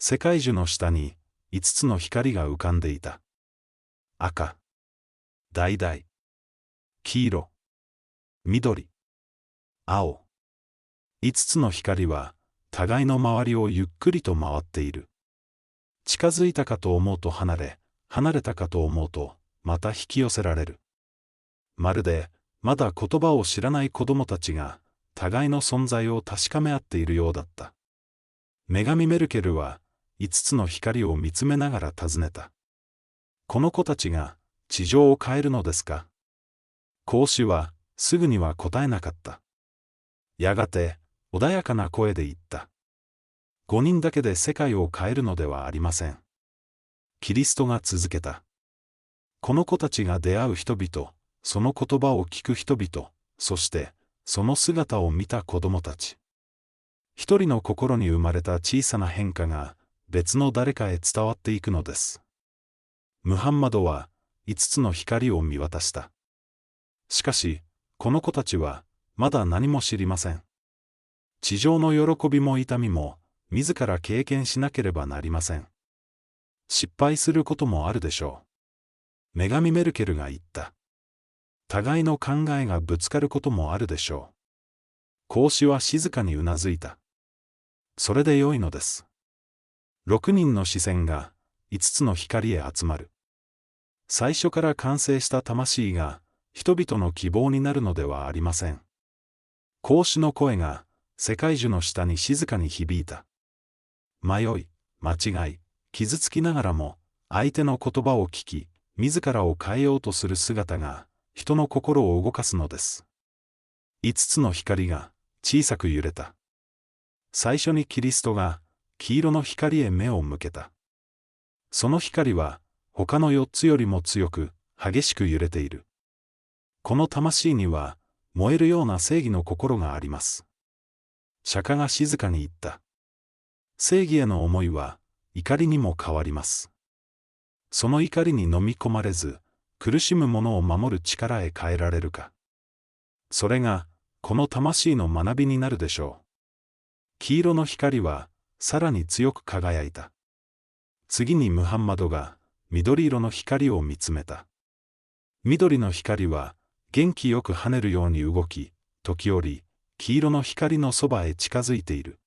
世界樹の下に5つの光が浮かんでいた。赤、橙、黄色、緑、青。5つの光は互いの周りをゆっくりと回っている。近づいたかと思うと離れ、離れたかと思うとまた引き寄せられる。まるでまだ言葉を知らない子供たちが互いの存在を確かめ合っているようだった。女神メルケルは5つの光を見つめながら尋ねた。この子たちが地上を変えるのですか？孔子はすぐには答えなかった。やがて穏やかな声で言った。5人だけで世界を変えるのではありません。キリストが続けた。この子たちが出会う人々、その言葉を聞く人々、そしてその姿を見た子供たち。一人の心に生まれた小さな変化が別の誰かへ伝わっていくのです。ムハンマドは5つの光を見渡した。しかし、この子たちはまだ何も知りません。地上の喜びも痛みも自ら経験しなければなりません。失敗することもあるでしょう。女神メルケルが言った。互いの考えがぶつかることもあるでしょう。孔子は静かにうなずいた。それで良いのです。6人の視線が5つの光へ集まる。最初から完成した魂が人々の希望になるのではありません。孔子の声が世界樹の下に静かに響いた。迷い、間違い、傷つきながらも相手の言葉を聞き、自らを変えようとする姿が人の心を動かすのです。5つの光が小さく揺れた。最初にキリストが黄色の光へ目を向けた。その光は他の4つよりも強く激しく揺れている。この魂には燃えるような正義の心があります。釈迦が静かに言った。正義への思いは怒りにも変わります。その怒りに飲み込まれず、苦しむ者を守る力へ変えられるか。それがこの魂の学びになるでしょう。黄色の光はさらに強く輝いた。次にムハンマドが緑色の光を見つめた。緑の光は元気よく跳ねるように動き、時折黄色の光のそばへ近づいている。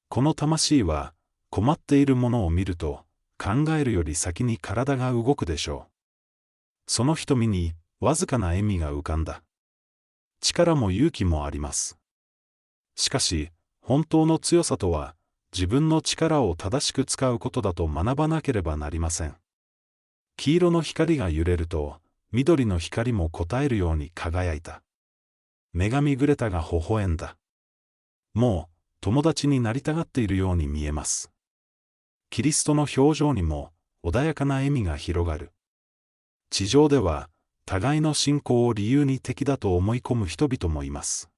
この魂は困っているものを見ると考えるより先に体が動くでしょう。その瞳にわずかな笑みが浮かんだ。力も勇気もあります。しかし、本当の強さとは自分の力を正しく使うことだと学ばなければなりません。黄色の光が揺れると、緑の光も応えるように輝いた。女神グレタが微笑んだ。もう、友達になりたがっているように見えます。キリストの表情にも穏やかな笑みが広がる。地上では、互いの信仰を理由に敵だと思い込む人々もいます。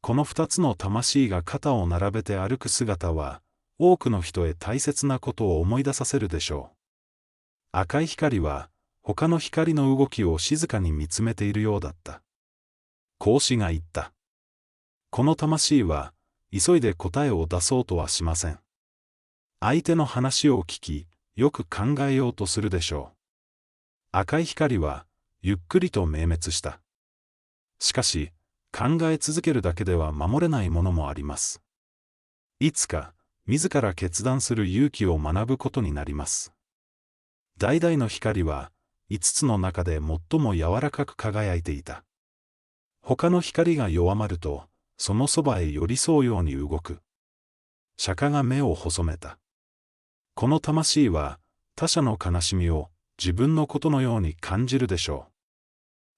この2つの魂が肩を並べて歩く姿は、多くの人へ大切なことを思い出させるでしょう。赤い光は、他の光の動きを静かに見つめているようだった。孔子が言った。この魂は、急いで答えを出そうとはしません。相手の話を聞き、よく考えようとするでしょう。赤い光は、ゆっくりと明滅した。しかし、考え続けるだけでは守れないものもあります。いつか、自ら決断する勇気を学ぶことになります。橙の光は、5つの中で最も柔らかく輝いていた。他の光が弱まると、そのそばへ寄り添うように動く。釈迦が目を細めた。この魂は、他者の悲しみを自分のことのように感じるでしょ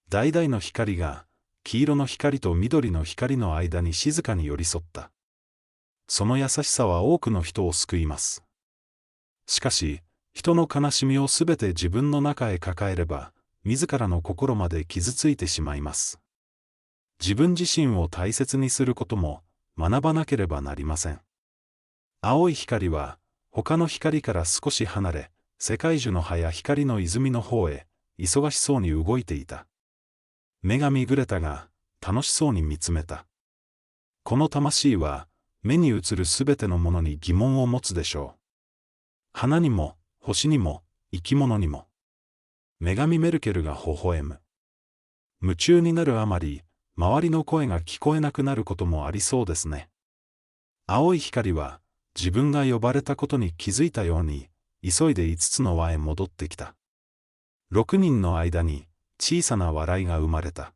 う。橙の光が、黄色の光と緑の光の間に静かに寄り添った。その優しさは多くの人を救います。しかし、人の悲しみをすべて自分の中へ抱えれば、自らの心まで傷ついてしまいます。自分自身を大切にすることも学ばなければなりません。青い光は、他の光から少し離れ、世界樹の葉や光の泉の方へ、忙しそうに動いていた。女神グレタが楽しそうに見つめた。この魂は目に映るすべてのものに疑問を持つでしょう。花にも、星にも、生き物にも。女神メルケルが微笑む。夢中になるあまり、周りの声が聞こえなくなることもありそうですね。青い光は、自分が呼ばれたことに気づいたように、急いで5つの輪へ戻ってきた。6人の間に、小さな笑いが生まれた。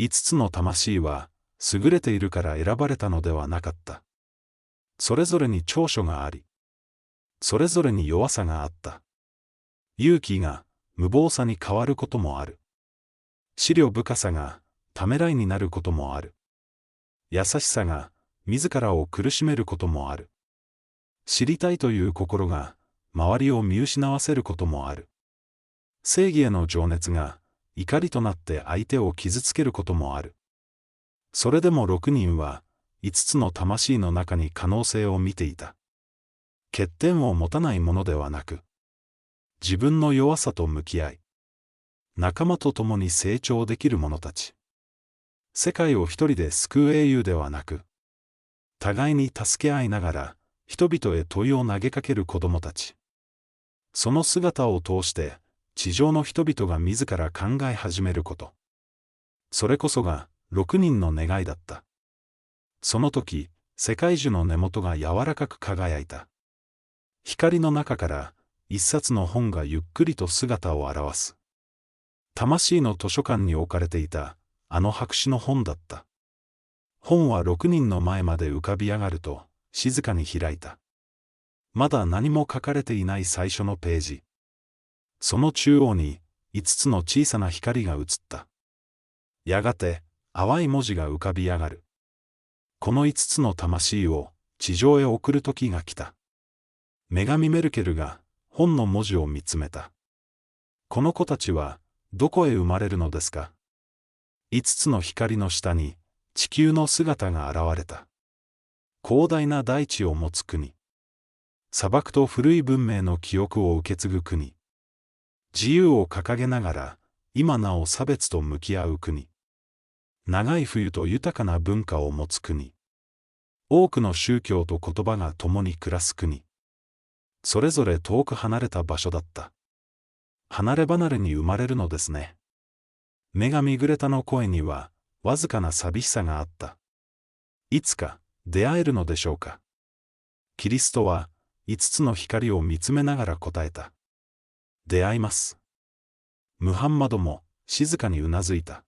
5つの魂は、優れているから選ばれたのではなかった。それぞれに長所があり、それぞれに弱さがあった。勇気が無謀さに変わることもある。思慮深さがためらいになることもある。優しさが自らを苦しめることもある。知りたいという心が周りを見失わせることもある。正義への情熱が怒りとなって相手を傷つけることもある。それでも6人は5つの魂の中に可能性を見ていた。欠点を持たないものではなく、自分の弱さと向き合い、仲間と共に成長できる者たち。世界を一人で救う英雄ではなく、互いに助け合いながら人々へ問いを投げかける子供たち。その姿を通して、地上の人々が自ら考え始めること。それこそが6人の願いだった。その時、世界樹の根元が柔らかく輝いた。光の中から一冊の本がゆっくりと姿を現す。魂の図書館に置かれていたあの白紙の本だった。本は6人の前まで浮かび上がると静かに開いた。まだ何も書かれていない最初のページ。その中央に5つの小さな光が映った。やがて淡い文字が浮かび上がる。この5つの魂を地上へ送る時が来た。女神メルケルが本の文字を見つめた。この子たちはどこへ生まれるのですか。5つの光の下に地球の姿が現れた。広大な大地を持つ国。砂漠と古い文明の記憶を受け継ぐ国。自由を掲げながら今なお差別と向き合う国。長い冬と豊かな文化を持つ国。多くの宗教と言葉が共に暮らす国。それぞれ遠く離れた場所だった。離れ離れに生まれるのですね。女神グレタの声にはわずかな寂しさがあった。いつか出会えるのでしょうか。キリストは5つの光を見つめながら答えた。出会います。ムハンマドも静かにうなずいた。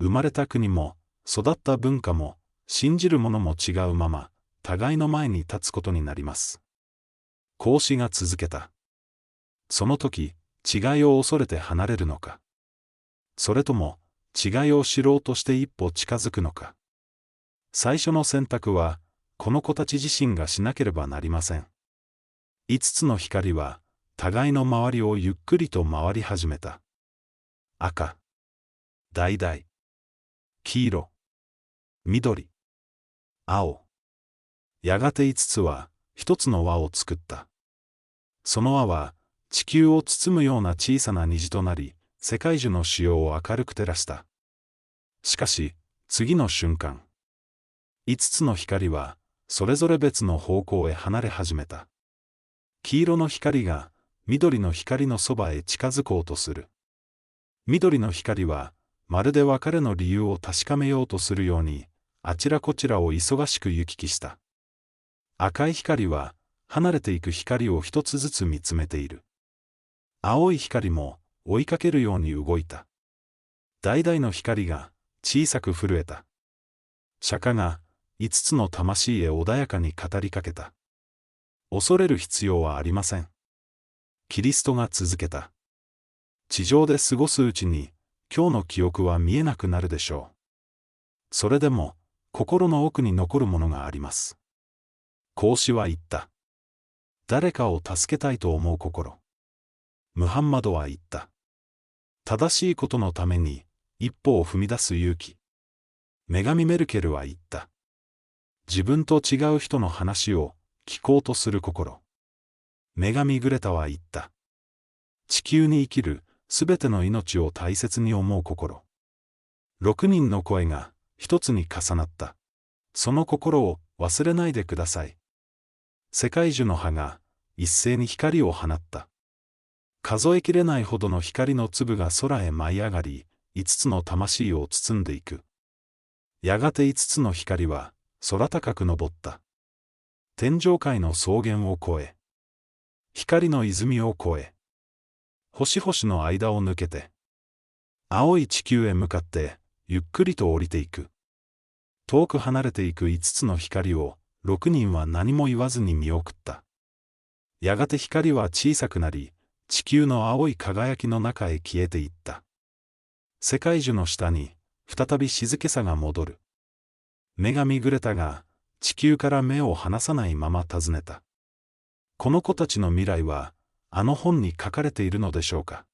生まれた国も育った文化も信じるものも違うまま互いの前に立つことになります。孔子が続けた。その時、違いを恐れて離れるのか。それとも、違いを知ろうとして一歩近づくのか。最初の選択は、この子たち自身がしなければなりません。5つの光は、互いの周りをゆっくりと回り始めた。赤、橙、黄色、緑、青。やがて5つは、一つの輪を作った。その輪は、地球を包むような小さな虹となり、世界樹の腫瘍を明るく照らした。しかし、次の瞬間。5つの光は、それぞれ別の方向へ離れ始めた。黄色の光が、緑の光のそばへ近づこうとする。緑の光は、まるで別れの理由を確かめようとするように、あちらこちらを忙しく行き来した。赤い光は、離れていく光を一つずつ見つめている。青い光も追いかけるように動いた。橙の光が小さく震えた。釈迦が5つの魂へ穏やかに語りかけた。恐れる必要はありません。キリストが続けた。地上で過ごすうちに今日の記憶は見えなくなるでしょう。それでも心の奥に残るものがあります。孔子は言った。誰かを助けたいと思う心。ムハンマドは言った。正しいことのために一歩を踏み出す勇気。女神メルケルは言った。自分と違う人の話を聞こうとする心。女神グレタは言った。地球に生きるすべての命を大切に思う心。6人の声が一つに重なった。その心を忘れないでください。世界樹の葉が一斉に光を放った。数えきれないほどの光の粒が空へ舞い上がり、5つの魂を包んでいく。やがて5つの光は空高く昇った。天上界の草原を越え、光の泉を越え、星々の間を抜けて、青い地球へ向かってゆっくりと降りていく。遠く離れていく5つの光を6人は何も言わずに見送った。やがて光は小さくなり、地球の青い輝きの中へ消えていった。世界樹の下に再び静けさが戻る。女神グレタが地球から目を離さないまま尋ねた。この子たちの未来はあの本に書かれているのでしょうか。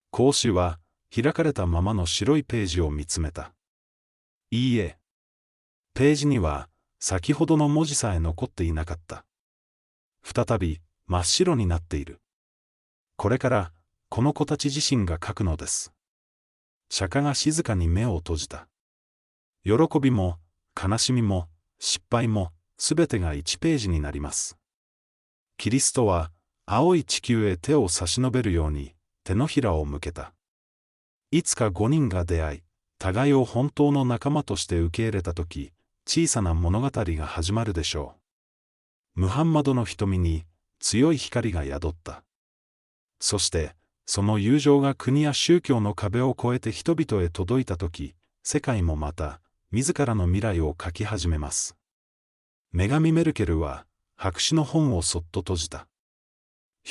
孔子は開かれたままの白いページを見つめた。いいえ。ページには先ほどの文字さえ残っていなかった。再び真っ白になっている。これからこの子たち自身が書くのです。釈迦が静かに目を閉じた。喜びも悲しみも失敗もすべてが1ページになります。キリストは青い地球へ手を差し伸べるように手のひらを向けた。いつか5人が出会い、互いを本当の仲間として受け入れたとき、小さな物語が始まるでしょう。ムハンマドの瞳に強い光が宿った。そして、その友情が国や宗教の壁を越えて人々へ届いたとき、世界もまた、自らの未来を書き始めます。女神メルケルは、白紙の本をそっと閉じた。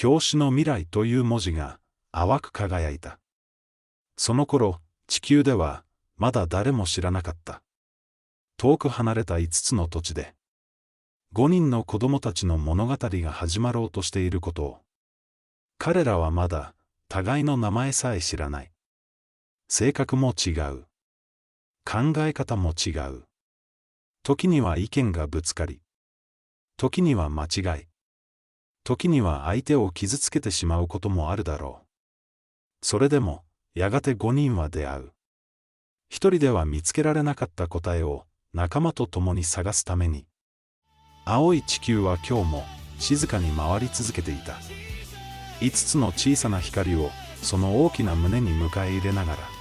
表紙の未来という文字が淡く輝いた。その頃、地球ではまだ誰も知らなかった。遠く離れた5つの土地で、5人の子供たちの物語が始まろうとしていることを。彼らはまだ互いの名前さえ知らない。性格も違う。考え方も違う。時には意見がぶつかり、時には間違い、時には相手を傷つけてしまうこともあるだろう。それでも、やがて5人は出会う。一人では見つけられなかった答えを仲間と共に探すために。青い地球は今日も静かに回り続けていた。5つの小さな光をその大きな胸に迎え入れながら。